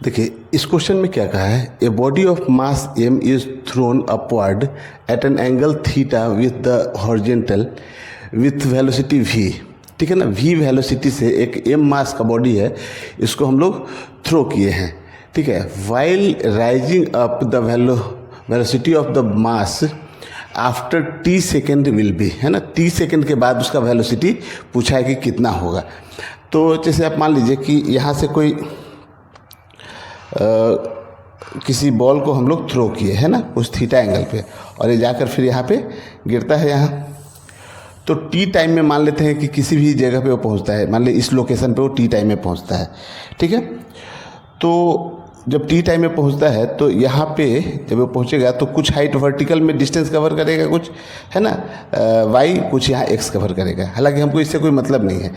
देखिए इस क्वेश्चन में क्या कहा है, a body of mass m is thrown upward at an angle theta with the horizontal with velocity v। ठीक है ना, v वेलोसिटी से एक m मास का बॉडी है, इसको हम लोग थ्रो किए हैं। ठीक है, while rising up the velocity of the mass after t second will be, है ना, t सेकेंड के बाद उसका वेलोसिटी पूछा है कि कितना होगा। तो जैसे आप मान लीजिए कि यहाँ से कोई किसी बॉल को हम लोग थ्रो किए, है ना, उस थीटा एंगल पे, और ये जाकर फिर यहाँ पे गिरता है यहाँ। तो टी टाइम में मान लेते हैं कि किसी भी जगह पे वो पहुँचता है, मान ली इस लोकेशन पे वो टी टाइम में पहुँचता है। ठीक है, तो जब टी टाइम में पहुँचता है तो यहाँ पे जब वो पहुँचेगा तो कुछ हाइट वर्टिकल में डिस्टेंस कवर करेगा, कुछ है ना वाई, कुछ यहाँ एक्स कवर करेगा। हालांकि हमको इससे कोई मतलब नहीं है।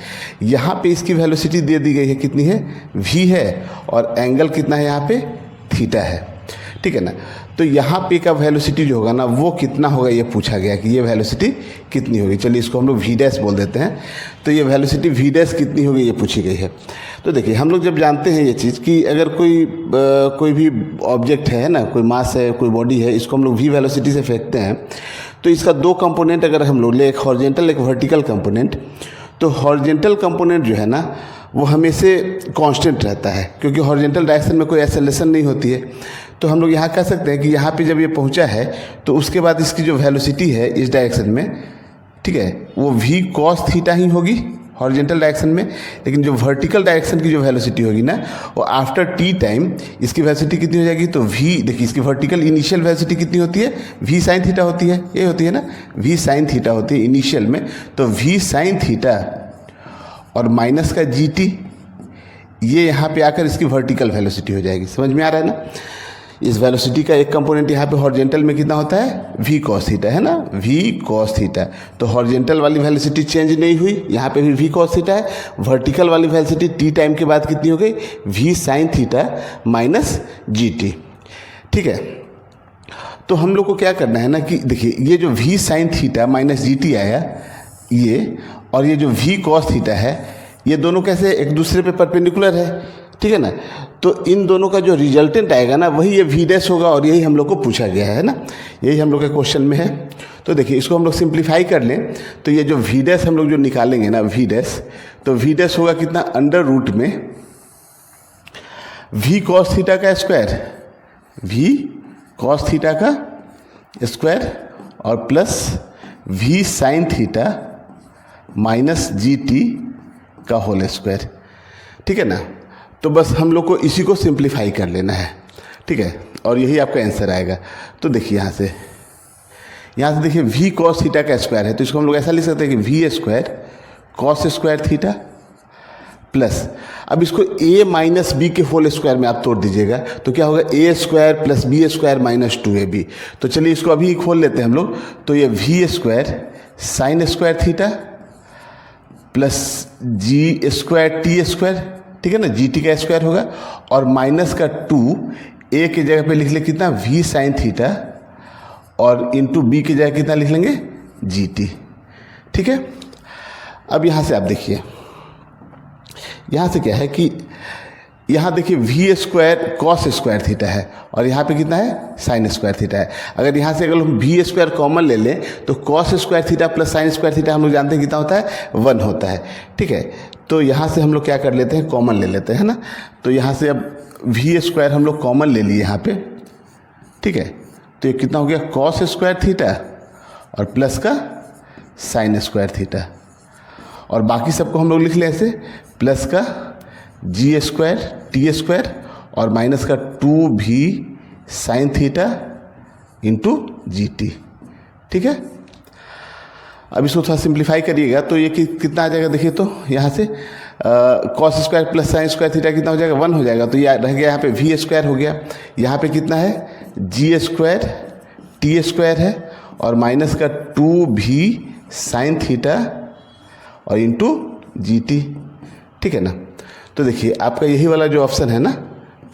यहाँ पे इसकी वेलोसिटी दे दी गई है, कितनी है, v है, और एंगल कितना है यहाँ पे, थीटा है। ठीक है ना, तो यहाँ पे का वेलोसिटी जो होगा ना वो कितना होगा, ये पूछा गया कि ये वेलोसिटी कितनी होगी। चलिए इसको हम लोग v डैश बोल देते हैं। तो ये वेलोसिटी v डैश कितनी होगी ये पूछी गई है। तो देखिए हम लोग जब जानते हैं ये चीज़ कि अगर कोई भी ऑब्जेक्ट है ना, कोई मास है, कोई बॉडी है, इसको हम लोग v वेलोसिटी से फेंकते हैं, तो इसका दो कंपोनेंट अगर हम लोग ले, एक हॉरिजेंटल एक वर्टिकल कंपोनेंट, तो हॉरिजेंटल कंपोनेंट जो है ना वो हमेशा कांस्टेंट रहता है, क्योंकि हॉरिजेंटल डायरेक्शन में कोई एक्सेलरेशन नहीं होती है। तो हम लोग यहाँ कह सकते हैं कि यहाँ पे जब ये पहुँचा है तो उसके बाद इसकी जो वेलोसिटी है इस डायरेक्शन में, ठीक है, वो v cos थीटा ही होगी हॉरिजेंटल डायरेक्शन में। लेकिन जो वर्टिकल डायरेक्शन की जो वेलोसिटी होगी ना वो आफ्टर t टाइम इसकी वेलोसिटी कितनी हो जाएगी, तो v, देखिए इसकी वर्टिकल इनिशियल वेलोसिटी कितनी होती है, v sin थीटा होती है, ये होती है ना, v sin थीटा होती है इनिशियल में। तो v sin थीटा और माइनस का gt, ये यहाँ पे आकर इसकी वर्टिकल वेलोसिटी हो जाएगी। समझ में आ रहा है ना। इस वेलोसिटी का एक कंपोनेंट यहाँ पे हॉरिजेंटल में कितना होता है, v cos थीटा, है ना, v cos थीटा। तो हॉरिजेंटल वाली वेलोसिटी चेंज नहीं हुई, यहाँ पे भी v cos थीटा है। वर्टिकल वाली वेलोसिटी t टाइम के बाद कितनी हो गई, v sin theta minus gt। ठीक है, तो हम लोग को क्या करना है ना कि देखिए ये जो v sin theta minus gt आया ये, और ये जो v cos थीटा है, ये दोनों कैसे एक दूसरे पे परपेंडिकुलर है। ठीक है ना, तो इन दोनों का जो रिजल्टेंट आएगा ना वही ये v डैश होगा, और यही हम लोग को पूछा गया है ना, यही हम लोग के क्वेश्चन में है। तो देखिए इसको हम लोग सिंप्लीफाई कर लें तो ये जो v डैश हम लोग जो निकालेंगे ना v डैश, तो v डैश होगा कितना, अंडर रूट में v cos थीटा का स्क्वायर, v cos थीटा का स्क्वायर, और plus v sin theta minus gt का होल स्क्वायर। ठीक है ना, तो बस हम लोग को इसी को सिंप्लीफाई कर लेना है। ठीक है, और यही आपका आंसर आएगा। तो देखिए यहाँ से देखिए v cos थीटा का स्क्वायर है, तो इसको हम लोग ऐसा लिख सकते हैं कि v square cos square theta plus, अब इसको a माइनस बी के होल स्क्वायर में आप तोड़ दीजिएगा तो क्या होगा, a square plus B square minus 2ab। तो चलिए इसको अभी खोल लेते हैं हम लोग। तो ये v square sine square theta plus g square T square, ठीक है ना, gt का स्क्वायर होगा, और माइनस का 2 a की जगह पे लिख ले कितना, v साइन थीटा, और इंटू b की जगह कितना लिख लेंगे, gt। ठीक है, अब यहाँ से आप देखिए, यहाँ से क्या है कि यहाँ देखिए v square cos square theta है, और यहाँ पे कितना है, साइन स्क्वायर थीटा है। अगर यहाँ से अगर हम v स्क्वायर कॉमन ले लें तो cos square theta plus sine square theta हम लोग जानते हैं कितना होता है, 1 होता है। ठीक है, तो यहाँ से हम लोग क्या कर लेते हैं, कॉमन ले लेते हैं ना। तो यहाँ से अब v स्क्वायर हम लोग कॉमन ले लिए यहाँ पे। ठीक है, तो ये कितना हो गया, कॉस स्क्वायर थीटा और प्लस का साइन स्क्वायर थीटा, और बाकी सबको हम लोग लिख लें ऐसे, प्लस का जी स्क्वायर टी स्क्वायर और माइनस का 2v sign theta into G T. ठीक है, अब इसको थोड़ा सिंप्लीफाई करिएगा तो ये कितना आ जाएगा, देखिए तो यहाँ से cos square plus sine square theta कितना हो जाएगा, 1 हो जाएगा। तो ये रह गया यहाँ पे v स्क्वायर हो गया, यहाँ पे कितना है, जी स्क्वायर टी स्क्वायर है, और माइनस का 2v साइन थीटा और इंटू जी टी। ठीक है ना, तो देखिए आपका यही वाला जो ऑप्शन है ना,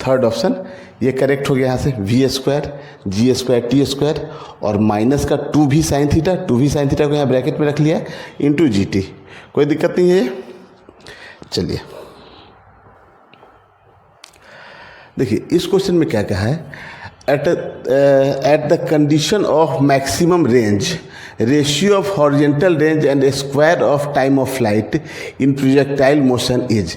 थर्ड ऑप्शन, ये करेक्ट हो गया। यहाँ से v स्क्वायर जी स्क्वायर टी स्क्वायर और माइनस का 2v sine theta, 2v sine theta को यहाँ ब्रैकेट में रख लिया इंटू जी टी। कोई दिक्कत नहीं है। चलिए देखिए इस क्वेश्चन में क्या कहा है, at the condition of maximum range ratio of horizontal range and square of time of flight in projectile motion is.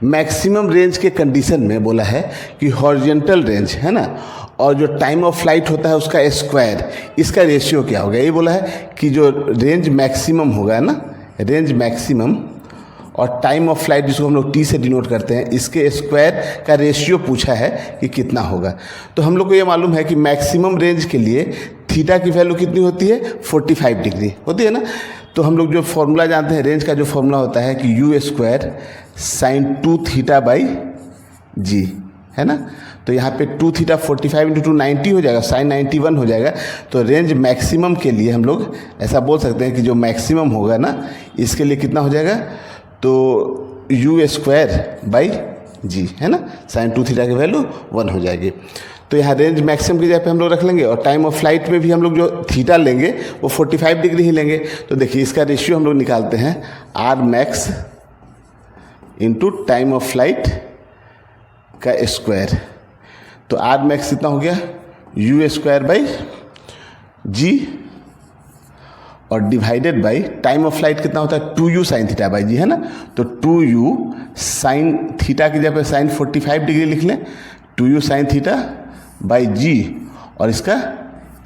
Maximum range के कंडीशन में बोला है कि हॉरिजेंटल रेंज है ना, और जो टाइम ऑफ फ्लाइट होता है उसका स्क्वायर, इसका रेशियो क्या होगा। ये बोला है कि जो रेंज मैक्सिमम होगा ना, रेंज मैक्सिमम और टाइम ऑफ फ्लाइट जिसको हम लोग टी से डिनोट करते हैं, इसके स्क्वायर का रेशियो पूछा है कि कितना होगा। तो हम लोग को ये मालूम है कि मैक्सिमम रेंज के लिए थीटा की वैल्यू कितनी होती है, 45 डिग्री होती है ना। तो हम लोग जो फॉर्मूला जानते हैं, रेंज का जो फॉर्मूला होता है कि u square sine 2 theta by g, है ना। तो यहाँ पे 2 थीटा 45 इंटू 2 90 हो जाएगा, साइन 91 हो जाएगा। तो रेंज मैक्सिमम के लिए हम लोग ऐसा बोल सकते हैं कि जो मैक्सिमम होगा ना, इसके लिए कितना हो जाएगा, तो यू स्क्वायर बाई जी, है ना, साइन 2 थीटा की वैल्यू 1 हो जाएगी। तो यहाँ रेंज मैक्सिमम की जगह पे हम लोग रख लेंगे, और टाइम ऑफ फ्लाइट में भी हम लोग जो थीटा लेंगे वो 45 डिग्री ही लेंगे। तो देखिए इसका रेशियो हम लोग निकालते हैं, R max into time of flight का स्क्वायर। तो आर मैक्स कितना हो गया, यू स्क्वायर बाई जी, और divided by time of flight कितना होता है, 2u sine theta by g, है ना। तो 2u साइन थीटा की जगह पे साइन 45 डिग्री लिख लें, 2u साइन थीटा बाई जी, और इसका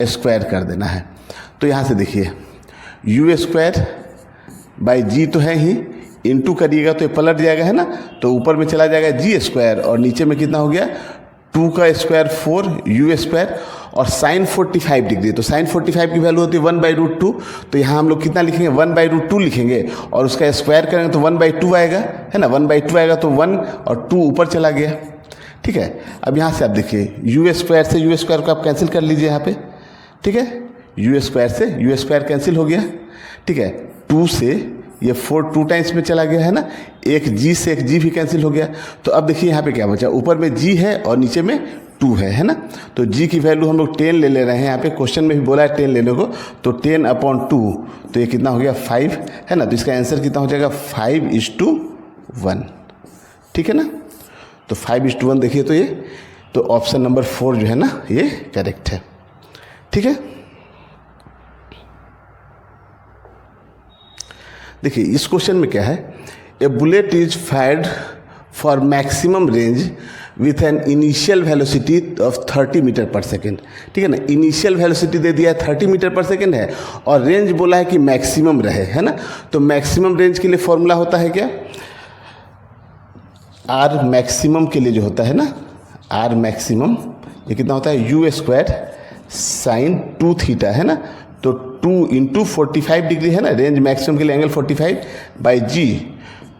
स्क्वायर कर देना है। तो यहाँ से देखिए यू स्क्वायर बाई जी तो है ही, इंटू करिएगा तो ये पलट जाएगा, है ना। तो ऊपर में चला जाएगा जी स्क्वायर, और नीचे में कितना हो गया, 2 का स्क्वायर 4 यू स्क्वायर, और साइन 45 डिग्री। तो साइन 45 की वैल्यू होती है 1/√2। तो यहाँ हम लोग कितना लिखेंगे, 1/√2 लिखेंगे, और उसका स्क्वायर करेंगे तो 1/2 आएगा, है ना। 1/2 आएगा तो 1 और 2 ऊपर चला गया, ठीक है। अब यहाँ से आप देखिए यू स्क्वायर से यू स्क्वायर को आप कैंसिल कर लीजिए यहाँ पे, ठीक है। यू स्क्वायर से यू स्क्वायर कैंसिल हो गया, ठीक है। 2 से ये 4 2 टाइम्स में चला गया, है ना। एक जी से एक जी भी कैंसिल हो गया। तो अब देखिए यहाँ पे क्या बचा, ऊपर में जी है और नीचे में 2 है ना। तो जी की वैल्यू हम लोग 10 ले रहे हैं, यहाँ पे क्वेश्चन में भी बोला है 10 लेने को। तो 10/2 तो ये कितना हो गया 5, है ना। तो इसका आंसर कितना हो जाएगा 5:1, ठीक है ना। तो 5:1 देखिए, तो ये तो ऑप्शन नंबर 4 जो है ना ये करेक्ट है, ठीक है। देखिए इस क्वेश्चन में क्या है, a bullet is fired for maximum range with an initial velocity of 30 metre per second, ठीक है ना। इनिशियल वेलोसिटी दे दिया है 30 मीटर पर सेकेंड है, और रेंज बोला है कि मैक्सिमम रहे, है ना। तो मैक्सिमम रेंज के लिए फॉर्मूला होता है क्या, आर मैक्सिमम के लिए जो होता है ना, आर मैक्सिमम ये कितना होता है, यू स्क्वायर साइन 2 थीटा, है ना। तो 2 इंटू 45 डिग्री, है ना, रेंज मैक्सिमम के लिए एंगल 45 बाई जी।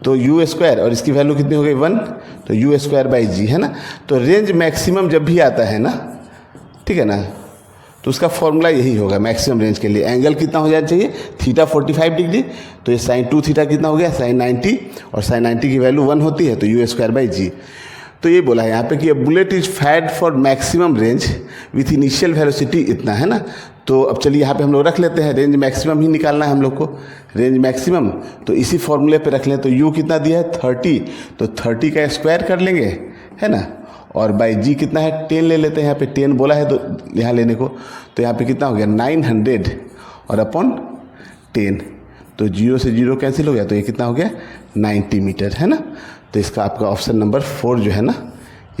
तो यू स्क्वायर, और इसकी वैल्यू कितनी हो गई 1, तो यू स्क्वायर बाई जी, है ना। तो रेंज मैक्सिमम जब भी आता है ना, ठीक है ना, तो उसका फॉर्मूला यही होगा मैक्सिमम रेंज के लिए। एंगल कितना हो जाना चाहिए, थीटा 45 डिग्री। तो ये साइन 2 थीटा कितना हो गया, साइन 90, और साइन 90 की वैल्यू 1 होती है, तो यू स्क्वायर बाई जी। तो ये बोला है यहाँ पे कि bullet is fired for maximum range with initial velocity इतना, है ना। तो अब चलिए यहाँ पे हम लोग रख लेते हैं, रेंज मैक्सिमम ही निकालना है हम लोग को, रेंज मैक्सिमम। तो इसी फॉर्मूले पे रख लें। तो यू कितना दिया है 30, तो 30 का स्क्वायर कर लेंगे, है ना, और बाई जी कितना है 10 ले लेते हैं। यहाँ पे 10 बोला है तो यहाँ लेने को, तो यहाँ पे कितना हो गया 900 और अपॉन 10। तो 0 से 0 कैंसिल हो गया, तो ये कितना हो गया 90 मीटर, है ना। तो इसका आपका ऑप्शन नंबर 4 जो है ना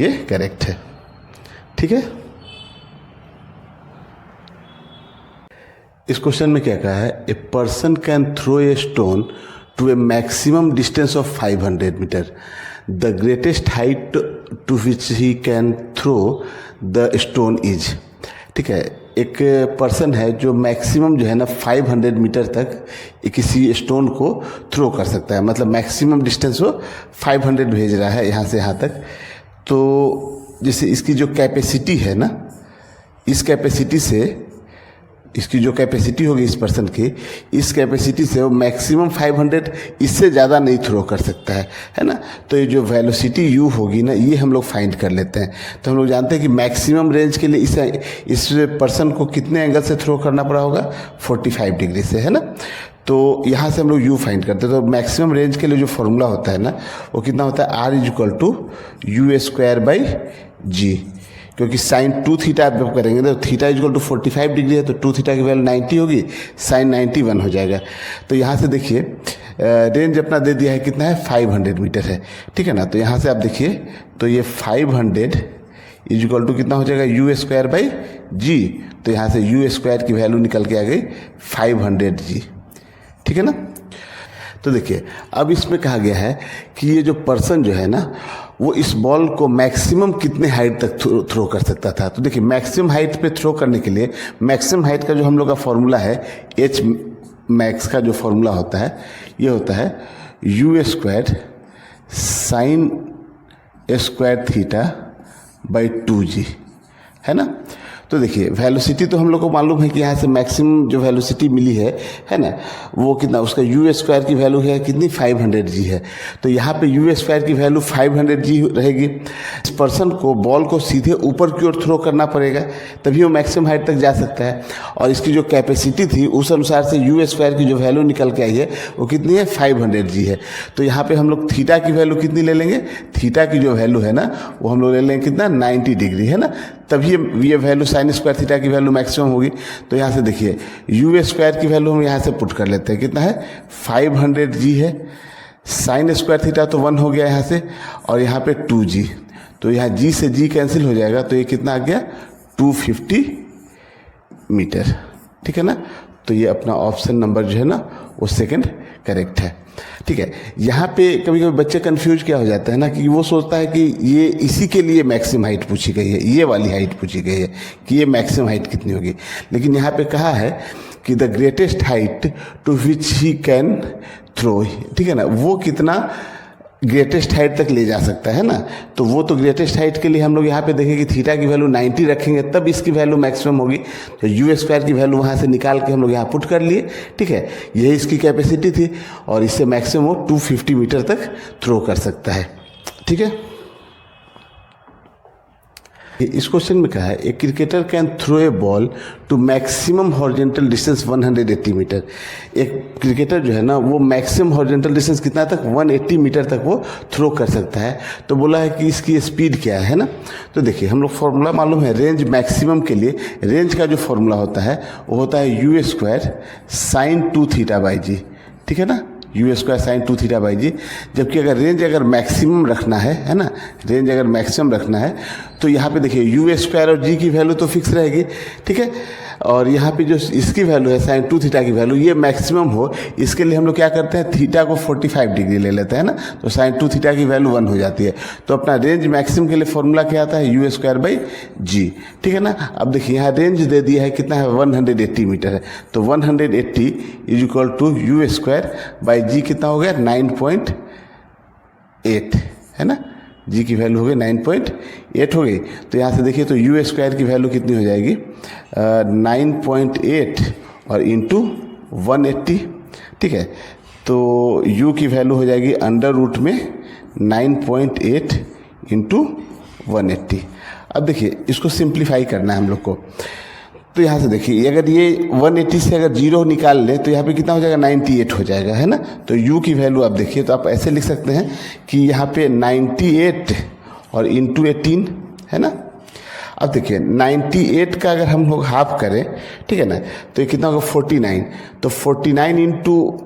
ये करेक्ट है, ठीक है। इस क्वेश्चन में क्या कहा है, a person can throw a stone to a maximum distance of 500 metres, the greatest height to which he can throw the stone is, ठीक है। एक पर्सन है जो मैक्सिमम जो है ना 500 मीटर तक किसी स्टोन को थ्रो कर सकता है, मतलब मैक्सिमम डिस्टेंस वो 500 भेज रहा है यहाँ से यहाँ तक। तो जैसे इसकी जो कैपेसिटी है ना, इस कैपेसिटी से इसकी जो कैपेसिटी होगी इस पर्सन की, इस कैपेसिटी से वो मैक्सिमम 500, इससे ज़्यादा नहीं थ्रो कर सकता है ना। तो ये जो वेलोसिटी यू होगी ना, ये हम लोग फाइंड कर लेते हैं। तो हम लोग जानते हैं कि मैक्सिमम रेंज के लिए इस पर्सन को कितने एंगल से थ्रो करना पड़ा होगा, 45 डिग्री से, है ना। तो यहाँ से हम लोग यू फाइंड करते हैं। तो मैक्सिमम रेंज के लिए जो फॉर्मूला होता है ना, वो कितना होता है, R is equal to u square by g, क्योंकि साइन 2 थीटा आप जब करेंगे तो थीटा इक्वल टू 45 डिग्री है, तो 2 थीटा की वैल्यू 90 होगी, साइन 91 हो जाएगा। तो यहाँ से देखिए रेंज अपना दे दिया है, कितना है 500 मीटर है, ठीक है ना। तो यहाँ से आप देखिए तो ये 500 इक्वल टू कितना हो जाएगा यू स्क्वायर बाई जी। तो यहाँ से यू स्क्वायर की वैल्यू निकल के आ गई 500 जी, ठीक है ना। तो देखिए अब इसमें कहा गया है कि ये जो पर्सन जो है ना वो इस बॉल को मैक्सिमम कितने हाइट तक थ्रो कर सकता था। तो देखिए मैक्सिमम हाइट पे थ्रो करने के लिए मैक्सिमम हाइट का जो हम लोग का फॉर्मूला है, एच मैक्स का जो फॉर्मूला होता है ये होता है u square sine square theta by 2g, है ना। तो देखिए वेलोसिटी तो हम लोग को मालूम है कि यहाँ से मैक्सिमम जो वेलोसिटी मिली है ना, वो कितना, उसका यू स्क्वायर की वैल्यू है कितनी 500 जी है। तो यहाँ पे यू स्क्वायर की वैल्यू 500 जी रहेगी। इस पर्सन को बॉल को सीधे ऊपर की ओर थ्रो करना पड़ेगा, तभी वो मैक्सिमम हाइट तक जा सकता है। और इसकी जो कैपेसिटी थी उस अनुसार से यू स्क्वायर की जो वैल्यू निकल के आई है वो कितनी है 500 जी है। तो यहाँ पर हम लोग थीटा की वैल्यू कितनी ले लेंगे, थीटा की जो वैल्यू है ना वो हम लोग ले लेंगे कितना 90 डिग्री, है ना। तभी ये वैल्यू साइन स्क्वायर थीटा की वैल्यू मैक्सिमम होगी। तो यहाँ से देखिए यू स्क्वायर की वैल्यू हम यहाँ से पुट कर लेते हैं, कितना है 500 जी है, साइन स्क्वायर थीटा तो 1 हो गया यहाँ से, और यहाँ पे 2g, तो यहाँ g से g कैंसिल हो जाएगा, तो ये कितना आ गया 250 मीटर, ठीक है ना। तो ये अपना ऑप्शन नंबर जो है ना वो सेकंड करेक्ट है, ठीक है। यहाँ पे कभी कभी बच्चे कंफ्यूज क्या हो जाते हैं ना कि वो सोचता है कि ये इसी के लिए मैक्सिमम हाइट पूछी गई है, ये वाली हाइट पूछी गई है कि ये मैक्सिमम हाइट कितनी होगी। लेकिन यहाँ पे कहा है कि the greatest height to which he can throw, ठीक है ना, वो कितना ग्रेटेस्ट हाइट तक ले जा सकता है ना। तो वो तो ग्रेटेस्ट हाइट के लिए हम लोग यहाँ पे देखेंगे कि थीटा की वैल्यू 90 रखेंगे तब इसकी वैल्यू मैक्सिमम होगी। तो यू स्क्वायर की वैल्यू वहाँ से निकाल के हम लोग यहाँ पुट कर लिए, ठीक है। यही इसकी कैपेसिटी थी और इससे मैक्सिमम वो 250 मीटर तक थ्रो कर सकता है, ठीक है। इस क्वेश्चन में कहा है a cricketer can throw a ball to maximum horizontal distance 180 metres. एक क्रिकेटर जो है ना वो मैक्सिमम हॉरिजॉन्टल डिस्टेंस कितना तक 180 मीटर तक वो थ्रो कर सकता है। तो बोला है कि इसकी स्पीड क्या है ना। तो देखिए हम लोग फॉर्मूला मालूम है रेंज मैक्सिमम के लिए, रेंज का जो फॉर्मूला होता है वो होता है u square sine 2 theta by g, ठीक है ना, u square sine 2 theta by g. जबकि अगर रेंज अगर मैक्सिमम रखना है ना, रेंज अगर मैक्सिमम रखना है तो यहाँ पे देखिए यू स्क्वायर और जी की वैल्यू तो फिक्स रहेगी, ठीक है। और यहाँ पे जो इसकी वैल्यू है साइन 2 थीटा की वैल्यू ये मैक्सिमम हो, इसके लिए हम लोग क्या करते हैं थीटा को 45 डिग्री ले लेते हैं ना, तो साइन 2 थीटा की वैल्यू 1 हो जाती है। तो अपना रेंज मैक्सिमम के लिए फॉर्मूला क्या आता है यू स्क्वायर बाई जी, ठीक है ना। अब देखिए यहाँ रेंज दे दिया है कितना है 180 मीटर है, तो 180 is equal to u square by g कितना हो गया 9.8, है ना, जी की वैल्यू हो गई 9.8 हो गई। तो यहाँ से देखिए तो यू स्क्वायर की वैल्यू कितनी हो जाएगी 9.8 और इंटू 180, ठीक है। तो u की वैल्यू हो जाएगी अंडर रूट में 9.8 इंटू 180। अब देखिए इसको सिंप्लीफाई करना है हम लोग को। तो यहाँ से देखिए अगर ये 180 से अगर 0 निकाल लें तो यहाँ पे कितना हो जाएगा 98 हो जाएगा, है ना। तो u की वैल्यू आप देखिए तो आप ऐसे लिख सकते हैं कि यहाँ पे 98 और इंटू 18, है ना। अब देखिए 98 का अगर हम लोग हाफ करें, ठीक है ना, तो ये कितना होगा 49। तो 49 इंटू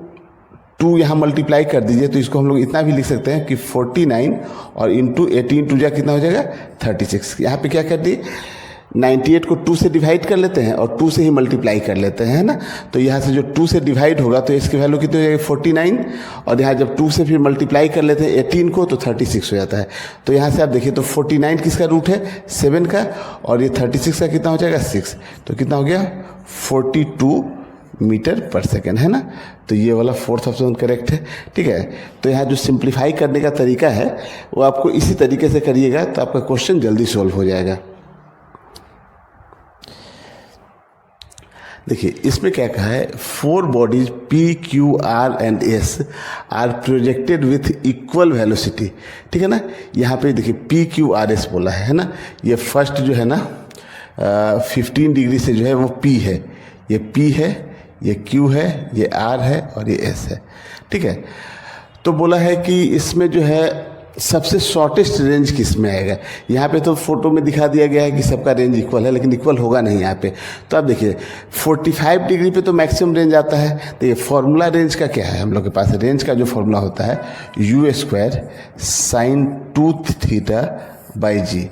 2 यहाँ मल्टीप्लाई कर दीजिए, तो इसको हम लोग इतना भी लिख सकते हैं कि 49 और इंटू 18 टू जा कितना हो जाएगा 36। यहाँ पे क्या कर दिए 98 को 2 से डिवाइड कर लेते हैं और 2 से ही मल्टीप्लाई कर लेते हैं, है ना। तो यहाँ से जो 2 से डिवाइड होगा तो इसकी वैल्यू कितनी हो जाएगी 49, और यहाँ जब 2 से फिर मल्टीप्लाई कर लेते हैं 18 को तो 36 हो जाता है। तो यहाँ से आप देखिए तो 49 किसका रूट है 7 का, और ये 36 का कितना हो जाएगा 6, तो कितना हो गया 42 मीटर पर सेकेंड, है ना। तो ये वाला फोर्थ ऑप्शन करेक्ट है, ठीक है। तो यहाँ जो सिंप्लीफाई करने का तरीका है वो आपको इसी तरीके से करिएगा तो आपका क्वेश्चन जल्दी सॉल्व हो जाएगा। देखिए इसमें क्या कहा है 4 bodies P, Q, R and S are projected with equal velocity, ठीक है ना। यहाँ पे देखिए P, Q, R, S बोला है ना। ये फर्स्ट जो है ना 15 डिग्री से जो है वो P है, ये P है, ये Q है, ये R है और ये S है, ठीक है। तो बोला है कि इसमें जो है सबसे शॉर्टेस्ट रेंज किस में आएगा। यहाँ पे तो फोटो में दिखा दिया गया है कि सबका रेंज इक्वल है, लेकिन इक्वल होगा नहीं यहाँ पे। तो आप देखिए 45 डिग्री पे तो मैक्सिमम रेंज आता है। तो ये फॉर्मूला रेंज का क्या है हम लोग के पास, रेंज का जो फॉर्मूला होता है u² sin 2 थीटा बाई जी।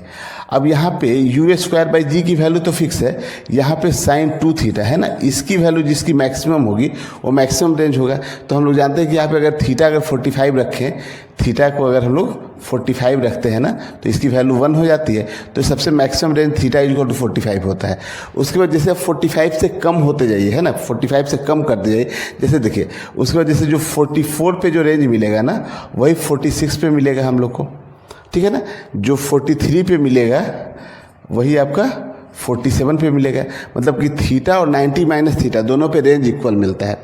अब यहाँ पे u² बाई जी की वैल्यू तो फिक्स है, यहाँ पे sin 2 थीटा है ना, इसकी वैल्यू जिसकी मैक्सिमम होगी वो मैक्सिमम रेंज होगा। तो हम लोग जानते हैं कि यहाँ पे अगर थीटा अगर 45 रखें, थीटा को अगर हम लोग 45 रखते हैं ना, तो इसकी वैल्यू 1 हो जाती है। तो सबसे maximum range theta equal to 45 होता है। उसके बाद जैसे 45 से कम होते जाइए है ना, 45 से कम करते जाइए, जैसे देखिए उसके बाद जैसे जो 44 पे जो रेंज मिलेगा ना, वही 46 पे मिलेगा हम लोग को, ठीक है ना। जो 43 पे मिलेगा वही आपका 47 पे मिलेगा। मतलब कि थीटा और 90 माइनस थीटा दोनों पे रेंज इक्वल मिलता है।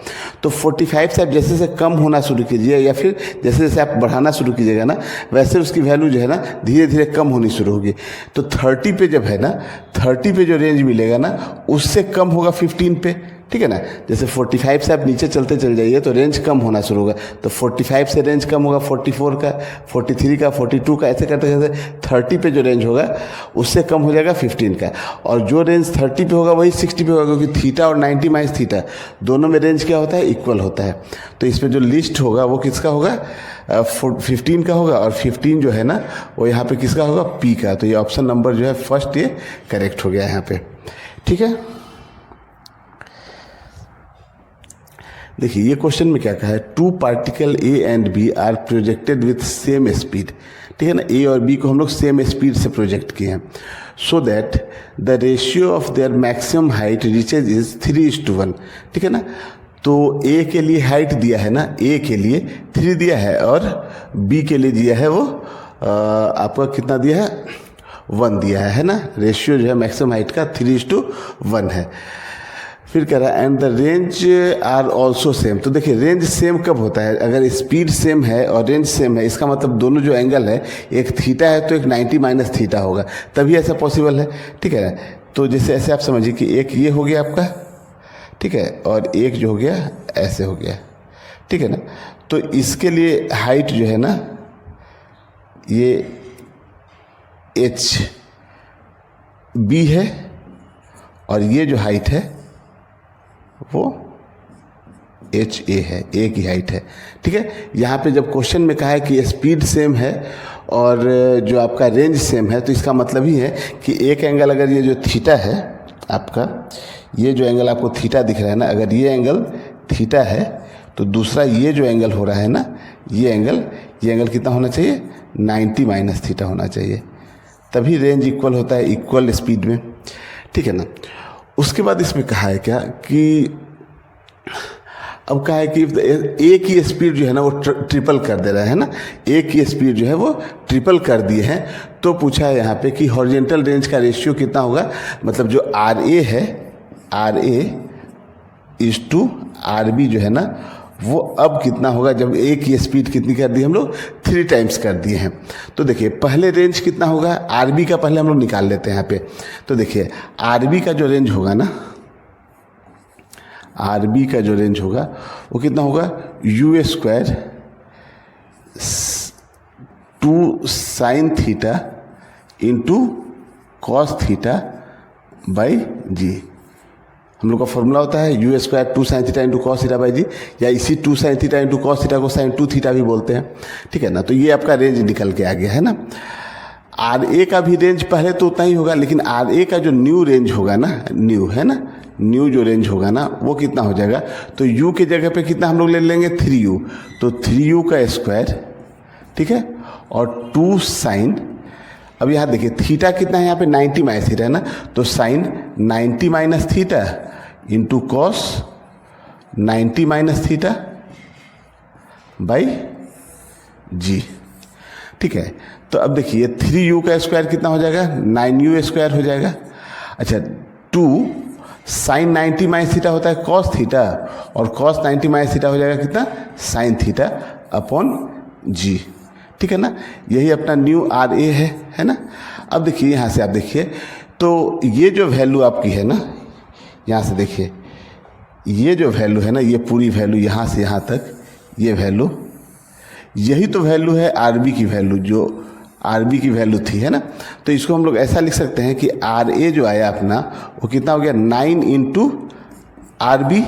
तो 45 से आप जैसे जैसे कम होना शुरू कीजिए या फिर जैसे जैसे आप बढ़ाना शुरू कीजिएगा ना, वैसे उसकी वैल्यू जो है ना धीरे धीरे कम होनी शुरू होगी। तो 30 पे जब है ना, 30 पे जो रेंज मिलेगा ना उससे कम होगा 15 पे, ठीक है ना। जैसे 45 से आप नीचे चलते चल जाइए तो रेंज कम होना शुरू होगा। तो 45 से रेंज कम होगा 44 का, 43 का, 42 का, ऐसे करते करते 30 पे जो रेंज होगा उससे कम हो जाएगा 15 का। और जो रेंज 30 पे होगा वही 60 पे होगा, क्योंकि थीटा और 90 माइनस थीटा दोनों में रेंज क्या होता है, इक्वल होता है। तो इसमें जो लिस्ट होगा वो किसका होगा, 15 का होगा। और 15 जो है ना वो यहाँ पे किसका होगा, पी का। तो ये ऑप्शन नंबर जो है फर्स्ट ये करेक्ट हो गया यहाँ पे, ठीक है। देखिए ये क्वेश्चन में क्या कहा है, 2 particle A and B are projected with same speed, ठीक है ना। ए और बी को हम लोग सेम स्पीड से प्रोजेक्ट किए हैं, so that the ratio of their maximum height reaches is 3:1, ठीक है ना। तो ए के लिए हाइट दिया है ना, ए के लिए 3 दिया है और बी के लिए दिया है वो आपका कितना दिया है, 1 दिया है ना। रेशियो जो है मैक्सिमम हाइट का 3:1 है। फिर कह रहा है and the range are also same. तो देखिए रेंज सेम कब होता है, अगर स्पीड सेम है और रेंज सेम है, इसका मतलब दोनों जो एंगल है, एक थीटा है तो एक 90 माइनस थीटा होगा, तभी ऐसा पॉसिबल है, ठीक है ना। तो जैसे ऐसे आप समझिए कि एक ये हो गया आपका, ठीक है, और एक जो हो गया ऐसे हो गया, ठीक है ना। तो इसके लिए हाइट जो है ना ये एच बी है और ये जो हाइट है वो एच ए है, ए की हाइट है, ठीक है। यहाँ पे जब क्वेश्चन में कहा है कि स्पीड सेम है और जो आपका रेंज सेम है, तो इसका मतलब ही है कि एक एंगल अगर ये जो थीटा है आपका, ये जो एंगल आपको थीटा दिख रहा है ना, अगर ये एंगल थीटा है तो दूसरा ये जो एंगल हो रहा है ना, ये एंगल कितना होना चाहिए, 90 माइनस थीटा होना चाहिए, तभी रेंज इक्वल होता है इक्वल स्पीड में, ठीक है ना। उसके बाद इसमें कहा है क्या कि अब कहा है कि ए की स्पीड जो है ना वो ट्रिपल कर दे रहा है ना, ए की स्पीड जो है वो ट्रिपल कर दिए हैं। तो पूछा है यहाँ पे कि हॉरिजॉन्टल रेंज का रेशियो कितना होगा, मतलब जो आर ए है, R A is to R B जो है ना वो अब कितना होगा, जब ए की स्पीड कितनी कर दी हम लोग, 3 टाइम्स कर दिए हैं। तो देखिए पहले रेंज कितना होगा, आर बी का पहले हम लोग निकाल लेते हैं यहाँ पे। तो देखिए आर बी का जो रेंज होगा ना, आर बी का जो रेंज होगा वो कितना होगा, u² 2 sine theta into cos theta by g. हम लोग का फॉर्मूला होता है u² 2 sine theta into cos theta by g, या इसी 2 sine theta into cos theta को साइन 2 थीटा भी बोलते हैं, ठीक है ना। तो ये आपका रेंज निकल के आ गया है ना। आर ए का भी रेंज पहले तो उतना ही होगा, लेकिन आर ए का जो न्यू रेंज होगा ना, न्यू है ना, न्यू जो रेंज होगा ना वो कितना हो जाएगा, तो u के जगह पे कितना हम लोग ले लेंगे, 3u। तो 3u का स्क्वायर, ठीक है, और 2 साइन, अब यहाँ देखिए थीटा कितना है यहाँ पे, 90 माइनस थीटा है ना, तो sine 90 minus theta into cos 90 minus theta by g, ठीक है। तो अब देखिए 3u का स्क्वायर कितना हो जाएगा, 9u स्क्वायर हो जाएगा। अच्छा 2 साइन 90 माइनस थीटा होता है कॉस थीटा, और कॉस 90 माइनस थीटा हो जाएगा कितना, साइन थीटा अपॉन जी, ठीक है ना। यही अपना न्यू आर ए है ना। अब देखिए यहाँ से आप देखिए, तो ये जो वैल्यू आपकी है ना, यहाँ से देखिए ये जो वैल्यू है ना, ये पूरी वैल्यू यहाँ से यहाँ तक, ये वैल्यू यही तो वैल्यू है आरबी की वैल्यू, जो आरबी की वैल्यू थी, है ना। तो इसको हम लोग ऐसा लिख सकते हैं कि आर ए जो आया अपना वो कितना हो गया 9 इंटू आरबी,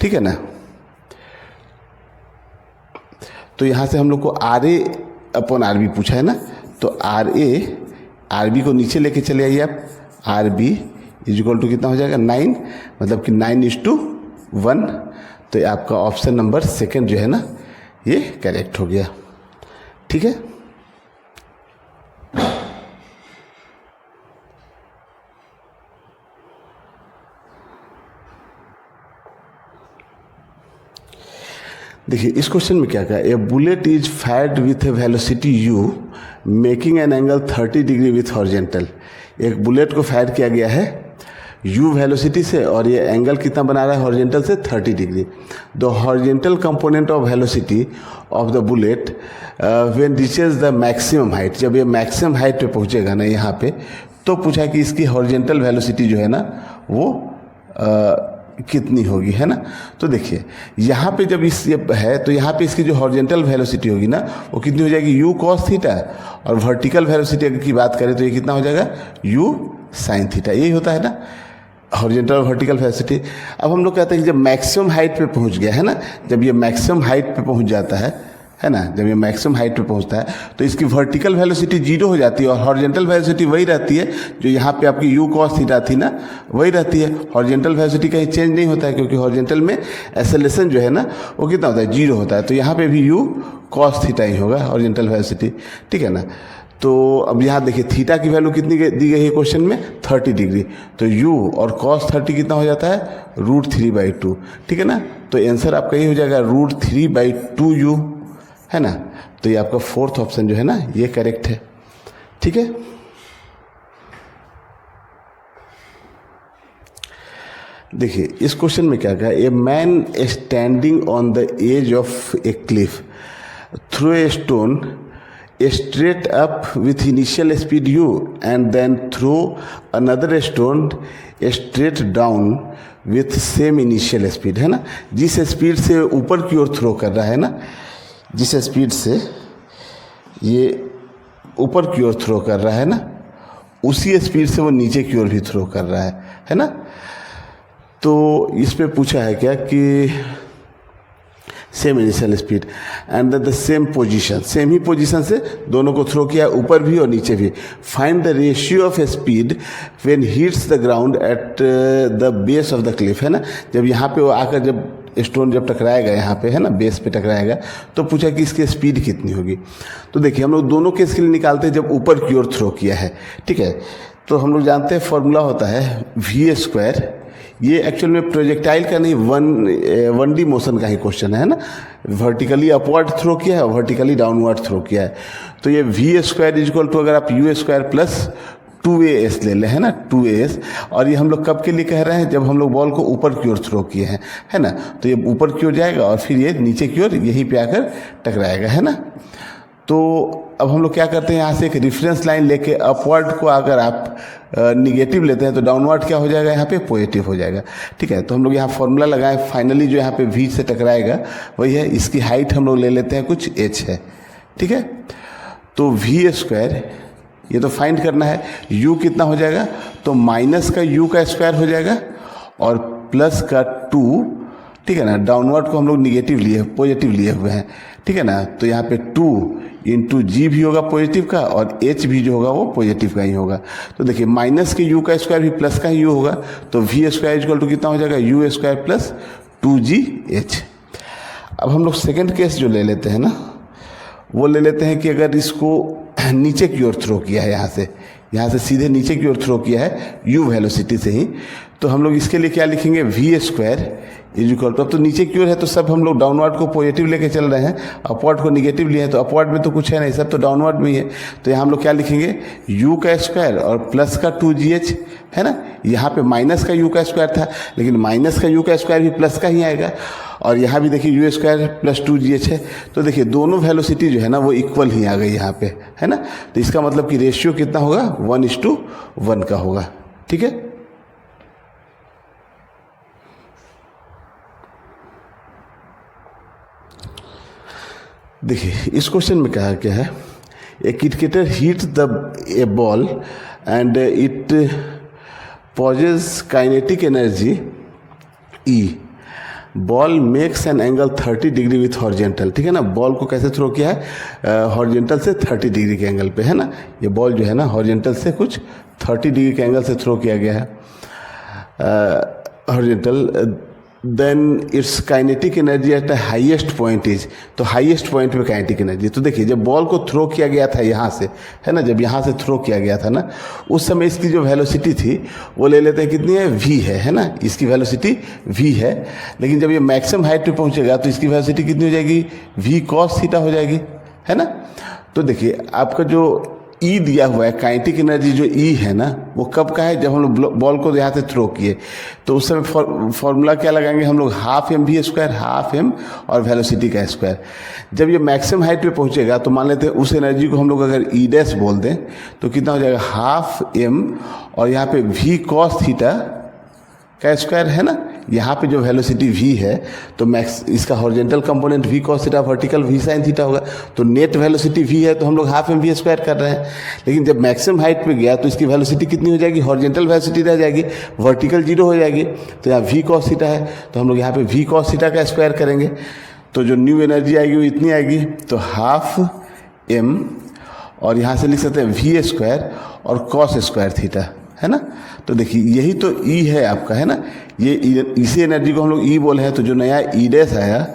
ठीक है ना। तो यहाँ से हम लोग को आर ए अपॉन आरबी पूछा है ना, तो आर ए आरबी को नीचे लेके चले आइए आप, R B is equal to कितना हो जाएगा 9, मतलब कि 9:1। तो ये आपका ऑप्शन नंबर सेकंड जो है ना ये करेक्ट हो गया, ठीक है। देखिए इस क्वेश्चन में क्या कहा, a bullet is fired with a velocity u making an angle 30 degree with horizontal. एक बुलेट को फायर किया गया है u वेलोसिटी से और ये एंगल कितना बना रहा है हॉरिजेंटल से 30 degree. The horizontal component of velocity of the bullet when reaches the maximum height, जब ये मैक्सिमम हाइट पे पहुंचेगा ना यहाँ पे, तो पूछा कि इसकी हॉरिजेंटल वेलोसिटी जो है ना वो कितनी होगी, है ना। तो देखिए यहाँ पे जब इस ये है तो यहाँ पे इसकी जो हॉरिजेंटल वेलोसिटी होगी ना वो कितनी हो जाएगी u cos थीटा, और वर्टिकल वेलोसिटी की बात करें तो ये कितना हो जाएगा u sin थीटा। यही होता है ना हॉरिजेंटल और वर्टिकल वेलोसिटी। अब हम लोग कहते हैं कि जब मैक्सिमम हाइट पे पहुँच गया है ना, जब ये मैक्सिमम हाइट पे पहुँच जाता है ना, जब ये मैक्सिमम हाइट पे पहुंचता है तो इसकी वर्टिकल वेलोसिटी 0 हो जाती है और हॉरिजेंटल वेलोसिटी वही रहती है जो यहाँ पे आपकी u cos थीटा थी ना, वही रहती है। हॉरिजेंटल वेलोसिटी कहीं चेंज नहीं होता है क्योंकि हॉरिजेंटल में एक्सेलरेशन जो है ना वो कितना होता है 0 होता है। तो यहाँ पे भी u cos थीटा ही होगा हॉरिजेंटल वेलोसिटी, ठीक है ना। तो अब यहाँ देखिए थीटा की वैल्यू कितनी दी गई है क्वेश्चन में 30 डिग्री, तो u और cos 30 कितना हो जाता है √3/2, ठीक है ना। तो आंसर आपका ये हो जाएगा √3/2u, है ना। तो ये आपका फोर्थ ऑप्शन जो है ना ये करेक्ट है, ठीक है। देखिए इस क्वेश्चन में क्या कहा, a man standing on the edge of a cliff throw a stone straight up with initial speed u and then throw another stone straight down with same initial speed, है ना। जिस स्पीड से ऊपर की ओर throw कर रहा है ना, जिस स्पीड से ये ऊपर की ओर थ्रो कर रहा है ना, उसी स्पीड से वो नीचे की ओर भी थ्रो कर रहा है ना। तो इस पे पूछा है क्या कि same initial speed and the same position, same he position से दोनों को थ्रो किया ऊपर भी और नीचे भी। Find the ratio of speed when hits the ground at the base of the Cliff, है ना। जब यहाँ पे वो आकर जब स्टोन जब टकराएगा यहाँ पे, है ना, बेस पे टकराएगा, तो पूछा कि इसकी स्पीड कितनी होगी। तो देखिए हम लोग दोनों केस के लिए निकालते हैं जब ऊपर की ओर थ्रो किया है, ठीक है। तो हम लोग जानते हैं फॉर्मूला होता है v²। ये एक्चुअल में प्रोजेक्टाइल का नहीं 1D मोशन का ही क्वेश्चन है ना। वर्टिकली अपवर्ड थ्रो किया है और वर्टिकली डाउनवर्ड थ्रो किया है। तो ये v² इज इक्वल टू अगर आप u² प्लस 2as ले लें, है ना, 2as। और ये हम लोग कब के लिए कह रहे हैं, जब हम लोग बॉल को ऊपर की ओर थ्रो किए हैं, है ना। तो ये ऊपर की ओर जाएगा और फिर ये नीचे की ओर यहीं पे आकर टकराएगा, है ना। तो अब हम लोग क्या करते हैं, यहाँ से एक रेफरेंस लाइन लेके अपवर्ड को अगर आप निगेटिव लेते हैं तो डाउनवर्ड क्या हो जाएगा, यहाँ पे पॉजिटिव हो जाएगा, ठीक है। तो हम लोग यहाँ फॉर्मूला लगाएं, फाइनली जो यहाँ पे v से टकराएगा वही है, इसकी हाइट हम लोग ले लेते हैं कुछ h है, ठीक है। तो v² ये तो फाइंड करना है, u कितना हो जाएगा, तो माइनस का u का स्क्वायर हो जाएगा और प्लस का 2, ठीक है ना। डाउनवर्ड को हम लोग निगेटिव लिए, पॉजिटिव लिए हुए हैं, ठीक है ना। तो यहाँ पे 2 इंटू जी भी होगा पॉजिटिव का और एच भी जो होगा वो पॉजिटिव का ही होगा। तो देखिए माइनस के u का स्क्वायर भी प्लस का ही u होगा, तो v² इक्वल टू कितना हो जाएगा u² प्लस 2gh। अब हम लोग सेकेंड केस जो ले लेते हैं ना, वो ले लेते हैं कि अगर इसको नीचे की ओर थ्रो किया है, यहाँ से सीधे नीचे की ओर थ्रो किया है u वेलोसिटी से ही, तो हम लोग इसके लिए क्या लिखेंगे, v² इज इक्वल टू, अब तो नीचे की ओर है तो सब हम लोग डाउनवर्ड को पॉजिटिव लेके चल रहे हैं, अपवर्ड को निगेटिव लिए हैं, तो अपवर्ड में तो कुछ है नहीं, सब तो डाउनवर्ड में ही है। तो यहाँ हम लोग क्या लिखेंगे, u का स्क्वायर और प्लस का 2gh, है ना। यहाँ पे माइनस का u का स्क्वायर था, लेकिन माइनस का u का स्क्वायर भी प्लस का ही आएगा, और यहाँ भी देखिए u² प्लस 2gh है। तो देखिए दोनों वेलोसिटी जो है ना वो इक्वल ही आ गई यहाँ पे, है ना। तो इसका मतलब कि रेशियो कितना होगा, 1:1 का होगा, ठीक है। देखिए इस क्वेश्चन में कहा क्या है, a cricketer hit a ball and it possesses kinetic energy E, ball makes an angle 30 degree with horizontal. ठीक है ना, बॉल को कैसे थ्रो किया है, हॉरिजेंटल से 30 डिग्री के एंगल पे, है ना। ये बॉल जो है ना हॉरिजेंटल से कुछ 30 डिग्री के एंगल से थ्रो किया गया है horizontal, then its kinetic energy at the highest point is, तो हाईएस्ट पॉइंट पे काइनेटिक एनर्जी। तो देखिए जब बॉल को थ्रो किया गया था यहाँ से, है ना, जब यहाँ से थ्रो किया गया था ना, उस समय इसकी जो वेलोसिटी थी वो ले लेते हैं कितनी है, v है ना, इसकी वेलोसिटी v है। लेकिन जब ये मैक्सिमम हाइट पे पहुँचेगा तो इसकी वेलोसिटी कितनी हो जाएगी, v cos थीटा हो जाएगी, है ना। तो देखिए आपका जो ई दिया हुआ है, काइनेटिक एनर्जी जो ई है ना, वो कब का है, जब हम लोग बॉल को यहाँ से थ्रो किए, तो उस समय फॉर्मूला क्या लगाएंगे हम लोग, half M V square, half M और वेलोसिटी का स्क्वायर। जब ये मैक्सिमम हाइट पे पहुँचेगा तो मान लेते हैं उस एनर्जी को हम लोग अगर ई डैश बोल दें तो कितना हो जाएगा, हाफ एम और यहाँ पे वी कॉस थीटा का स्क्वायर, है ना। यहाँ पे जो वेलोसिटी v है तो मैक्स इसका horizontal component v cos theta, vertical v sin theta होगा। तो नेट वेलोसिटी v है तो हम लोग हाफ एम वी स्क्वायर कर रहे हैं। लेकिन जब मैक्सिमम हाइट पे गया तो इसकी वेलोसिटी कितनी हो जाएगी, हॉरिजेंटल वेलोसिटी रह जाएगी, वर्टिकल 0 हो जाएगी। तो यहाँ v cos थीटा है तो हम लोग यहाँ पे v cos थीटा का स्क्वायर करेंगे तो जो न्यू एनर्जी आएगी वो इतनी आएगी, तो हाफ एम और यहाँ से लिख सकते हैं वी स्क्वायर और कॉस स्क्वायर थीटा, है ना। तो देखिए यही तो ई है आपका, है ना, ये इसी एनर्जी को हम लोग ई बोले हैं। तो जो नया ई डैश आया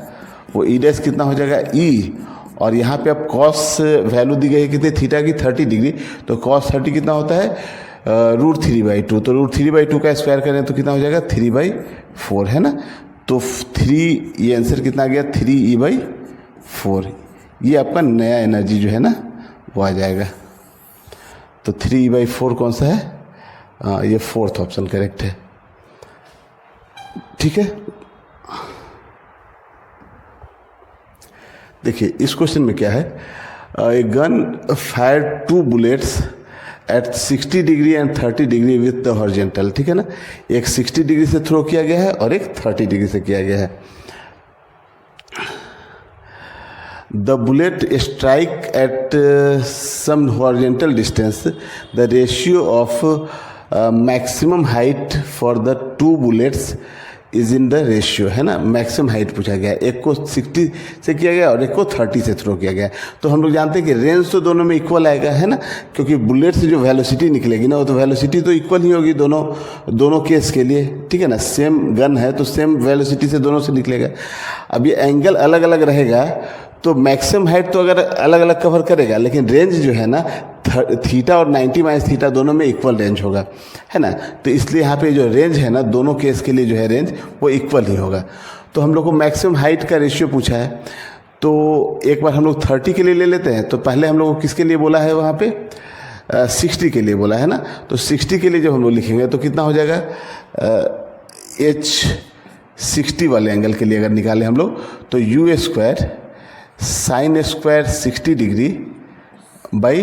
वो ई डैश कितना हो जाएगा, ई, और यहाँ पे अब कॉस वैल्यू दी गई है कितने, थीटा की 30 डिग्री, तो कॉस 30 कितना होता है, √3/2, तो √3/2 का स्क्वायर करें तो कितना हो जाएगा, 3/4, है ना। तो 3, ये आंसर कितना आ गया, 3e/4, ये आपका नया एनर्जी जो है ना वो आ जाएगा। तो 3e/4 कौन सा है, ये 4th ऑप्शन करेक्ट है। ठीक है, देखिए इस क्वेश्चन में क्या है, a gun fire 2 bullets at 60 degree and 30 degree with the horizontal. ठीक है ना, एक 60 डिग्री से थ्रो किया गया है और एक 30 डिग्री से किया गया है। The bullet strike at some horizontal distance, the ratio of maximum height for the 2 bullets is in the ratio, है ना। मैक्सिमम हाइट पूछा गया, एक को 60 से किया गया और एक को 30 से थ्रो किया गया। तो हम लोग जानते हैं कि रेंज तो दोनों में इक्वल आएगा, है ना, क्योंकि बुलेट से जो वेलोसिटी निकलेगी ना वो तो वेलोसिटी तो इक्वल ही होगी दोनों केस के लिए। ठीक है ना, सेम गन है तो सेम वेलोसिटी से दोनों से निकलेगा। अब ये एंगल अलग अलग रहेगा तो मैक्सिमम हाइट तो अगर अलग अलग कवर करेगा, लेकिन रेंज जो है ना थीटा और 90 - थीटा दोनों में इक्वल रेंज होगा, है ना। तो इसलिए यहाँ पे जो रेंज है ना दोनों केस के लिए जो है रेंज वो इक्वल ही होगा। तो हम लोग को मैक्सिमम हाइट का रेशियो पूछा है, तो एक बार हम लोग 30 के लिए ले लेते हैं। तो पहले हम लोग को किसके लिए बोला है, वहाँ पे 60 के लिए बोला है ना। तो 60 के लिए जब हम लोग लिखेंगे तो कितना हो जाएगा, H60 वाले एंगल के लिए अगर निकालें हम लोग तो U square sin square 60 degree by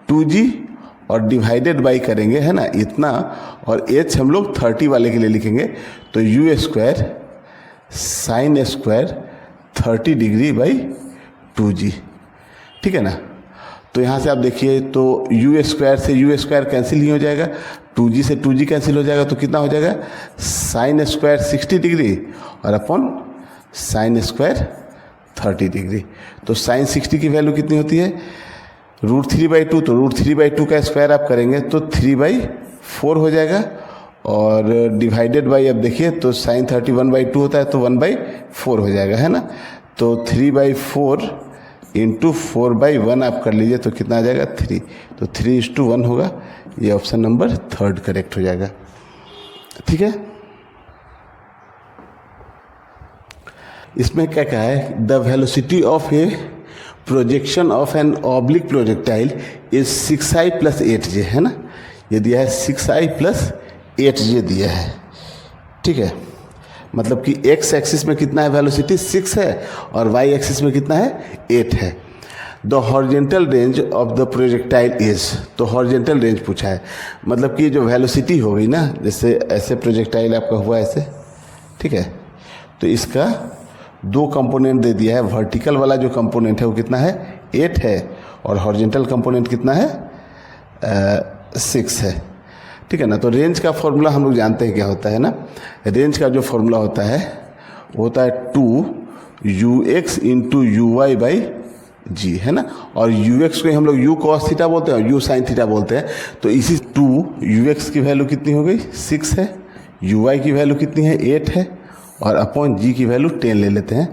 2g और डिवाइडेड बाई करेंगे, है ना, इतना, और h हम लोग 30 वाले के लिए लिखेंगे तो U square sin square 30 degree by 2g। ठीक है ना। तो यहाँ से आप देखिए तो U स्क्वायर से U स्क्वायर कैंसिल ही हो जाएगा, 2g से 2g कैंसिल हो जाएगा, तो कितना हो जाएगा, sin स्क्वायर 60 डिग्री और अपॉन sin स्क्वायर 30 डिग्री। तो sin 60 की वैल्यू कितनी होती है, √3/2, तो √3/2 का स्क्वायर आप करेंगे तो 3/4 हो जाएगा, और डिवाइडेड बाई अब देखिए तो sin 30 1/2 होता है तो 1/4 हो जाएगा, है ना। तो 3/4 इंटू 4/1 आप कर लीजिए तो कितना आ जाएगा, 3, तो 3:1 होगा। ये ऑप्शन नंबर 3 करेक्ट हो जाएगा। ठीक है, इसमें क्या कहा है, the velocity of a projection of an oblique projectile is 6i + 8j, है ना। ये दिया है 6i + 8j दिया है। ठीक है, मतलब कि x एक्सिस में कितना है, वेलोसिटी 6 है, और y एक्सिस में कितना है, 8 है। The horizontal range of the projectile is, तो हॉरिजेंटल रेंज पूछा है, मतलब कि जो वेलोसिटी हो गई ना, जैसे ऐसे प्रोजेक्टाइल आपका हुआ ऐसे, ठीक है, तो इसका दो कंपोनेंट दे दिया है। वर्टिकल वाला जो कंपोनेंट है वो कितना है 8 है और हॉरिजॉन्टल कंपोनेंट कितना है 6 है, ठीक है ना। तो रेंज का फॉर्मूला हम लोग जानते हैं क्या होता है ना, रेंज का जो फॉर्मूला होता है वो होता है 2ux into u y by g, है ना। और ux को हम लोग u cos थीटा बोलते हैं और u sin थीटा बोलते हैं। तो इसी 2ux की वैल्यू कितनी हो गई 6 है, uy की वैल्यू कितनी है 8 है और अपॉन g की वैल्यू 10 ले लेते हैं।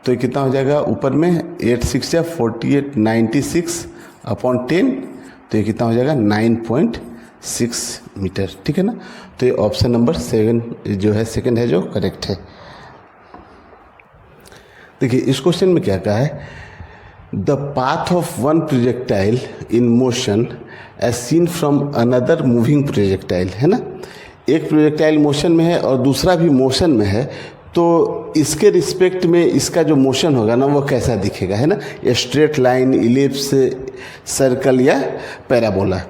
तो ये कितना हो जाएगा ऊपर में 8 6 या 48 96 अपॉन 10, तो ये कितना हो जाएगा 9.6 मीटर, ठीक है ना। तो ये ऑप्शन नंबर 7 जो है सेकंड है जो करेक्ट है। देखिए इस क्वेश्चन में क्या कहा है, the path of one projectile in motion as seen from another moving projectile, है ना। एक प्रोजेक्टाइल मोशन में है और दूसरा भी मोशन में है, तो इसके रिस्पेक्ट में इसका जो मोशन होगा ना वो कैसा दिखेगा, है ना। स्ट्रेट लाइन, इलिप्स, सर्कल या पैराबोला।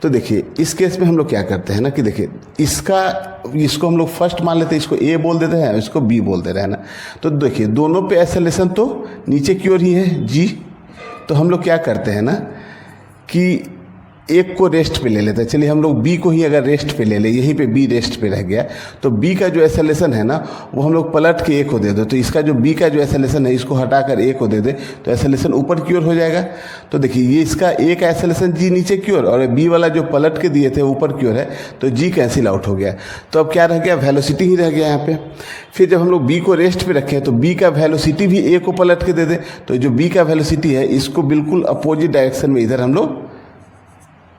तो देखिए इस केस में हम लोग क्या करते हैं ना कि देखिए इसको हम लोग फर्स्ट मान लेते हैं, इसको ए बोल देते हैं, इसको बी बोल दे रहे हैं ना। तो देखिए दोनों पे एक्सेलरेशन तो नीचे की ओर ही है जी। तो हम लोग क्या करते हैं ना कि एक को रेस्ट पे ले लेते हैं। चलिए हम लोग बी को ही अगर रेस्ट पे ले ले, यहीं पे बी रेस्ट पे रह गया, तो बी का जो एक्सेलरेशन है ना वो हम लोग पलट के ए को दे दो। तो इसका जो बी का जो एक्सेलरेशन है इसको हटाकर ए को दे दे तो एक्सेलरेशन ऊपर की ओर हो जाएगा। तो देखिए ये इसका ए का एक्सेलरेशन जी नीचे की ओर और बी वाला जो पलट के दिए थे ऊपर की ओर है, तो जी कैंसिल आउट हो गया। तो अब क्या रह गया, वेलोसिटी ही रह गया यहाँ पे। फिर जब हम लोग बी को रेस्ट पे रखें तो बी का वेलोसिटी भी ए को पलट के दे दे, तो जो बी का वेलोसिटी है इसको बिल्कुल अपोजिट डायरेक्शन में इधर हम लोग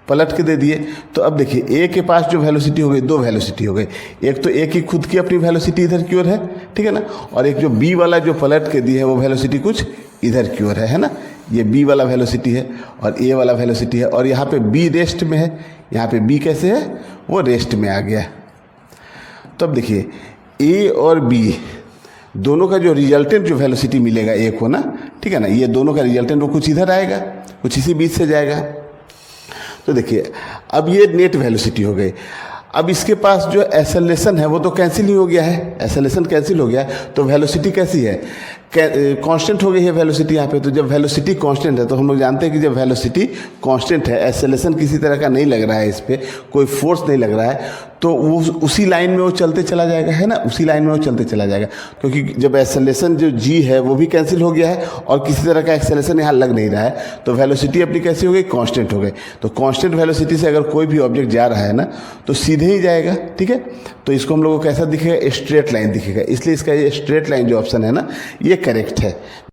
पलट के दे दिए। तो अब देखिए ए के पास जो वेलोसिटी हो गई, दो वेलोसिटी हो गई। एक तो ए की खुद की अपनी वेलोसिटी इधर की ओर है, ठीक है ना, और एक जो बी वाला जो पलट के दी है वो वेलोसिटी कुछ इधर की ओर है ना। ये बी वाला वेलोसिटी है और ए वाला वेलोसिटी है और यहाँ पे बी रेस्ट में है, यहाँ पे बी कैसे है वो रेस्ट में आ गया। तो अब देखिए ए और बी दोनों का जो रिजल्टेंट जो वेलोसिटी मिलेगा ए को ना, ठीक है ना, ये दोनों का रिजल्टेंट वो कुछ इधर आएगा, कुछ इसी बीच से जाएगा। तो देखिए अब ये नेट वेलोसिटी हो गई। अब इसके पास जो एक्सेलरेशन है वो तो कैंसिल ही हो गया है, एक्सेलरेशन कैंसिल हो गया, तो वेलोसिटी कैसी है, कांस्टेंट हो गई है वेलोसिटी यहाँ पे। तो जब वेलोसिटी कांस्टेंट है तो हम लोग जानते हैं कि जब वेलोसिटी कांस्टेंट है, एक्सेलरेशन किसी तरह का नहीं लग रहा है, इस पर कोई फोर्स नहीं लग रहा है, तो वो उसी लाइन में वो चलते चला जाएगा, है ना, उसी लाइन में वो चलते चला जाएगा। क्योंकि जब एक्सेलरेशन जो जी है वो भी कैंसिल हो गया है और किसी तरह का एक्सेलरेशन यहाँ लग नहीं रहा है, तो वेलोसिटी अपनी कैसी हो गई, कांस्टेंट हो गई। तो कांस्टेंट वेलोसिटी से अगर कोई भी ऑब्जेक्ट जा रहा है ना तो सीधे ही जाएगा, ठीक है। तो इसको हम लोग को कैसा दिखेगा, स्ट्रेट लाइन दिखेगा, इसलिए इसका ये स्ट्रेट लाइन जो ऑप्शन है ना ये करेक्ट है।